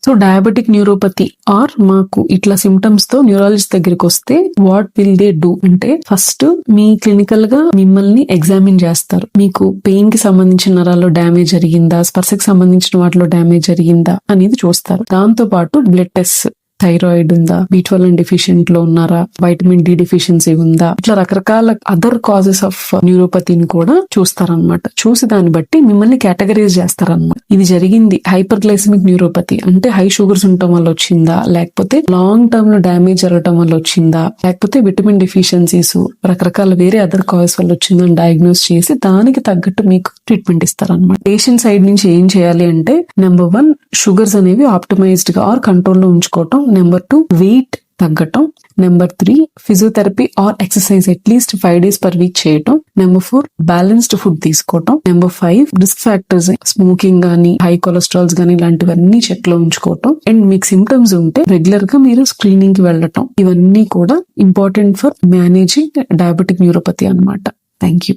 So diabetic neuropathy are మాకు ఇట్లా symptoms తో న్యూరాలజిస్ట్ దగ్గరికి వస్తే వాట్ విల్ దే డూ అంటే, ఫస్ట్ మీ క్లినికల్ గా మిమ్మల్ని ఎగ్జామిన్ చేస్తారు. మీకు పెయిన్ కి సంబంధించిన నరాల్లో డ్యామేజ్ జరిగిందా, స్పర్శకు సంబంధించిన వాటిలో డ్యామేజ్ జరిగిందా అనేది చూస్తారు. దాంతో పాటు బ్లడ్ టెస్ట్, థైరాయిడ్ ఉందా, B12 డెఫిషియెంట్ లో ఉన్నారా, వైటమిన్ డి డెఫిషియన్సీ ఉందా, ఇట్లా రకరకాల అదర్ కాజెస్ ఆఫ్ న్యూరోపతిని కూడా చూస్తారనమాట. చూసి దాన్ని బట్టి మిమ్మల్ని కేటగరైజ్ చేస్తారనమాట. ఇది జరిగింది హైపర్ గ్లైసమిక్ న్యూరోపతి అంటే హై షుగర్స్ ఉండటం వల్ల వచ్చిందా, లేకపోతే లాంగ్ టర్మ్ లో డ్యామేజ్ జరగటం వల్ల వచ్చిందా, లేకపోతే విటమిన్ డెఫిషియన్సీస్ రకరకాల వేరే అదర్ కాజెస్ వల్ల వచ్చిందని డయాగ్నోస్ చేసి దానికి తగ్గట్టు మీకు ట్రీట్మెంట్ ఇస్తారనమాట. పేషెంట్ సైడ్ నుంచి ఏం చేయాలి అంటే, నెంబర్ 1 షుగర్స్ అనేవి ఆప్టిమైజ్డ్ గా ఆర్ కంట్రోల్లో ఉంచుకోవటం. నెంబర్ 2 వెయిట్ తగ్గటం. Number 3 physiotherapy or exercise at least 5 days per week చేయటం. నెంబర్ 4 బ్యాలెన్స్డ్ ఫుడ్ తీసుకోవటం. నెంబర్ 5 రిస్క్ ఫ్యాక్టర్స్, స్మోకింగ్ గానీ, హై కొలెస్ట్రాల్స్ గానీ ఇలాంటివన్నీ చెక్ లో ఉంచుకోవటం. అండ్ మీకు సిమ్టమ్స్ ఉంటే రెగ్యులర్ గా మీరు స్క్రీనింగ్ కి వెళ్ళటం. ఇవన్నీ కూడా important for managing diabetic neuropathy అన్నమాట. Thank you.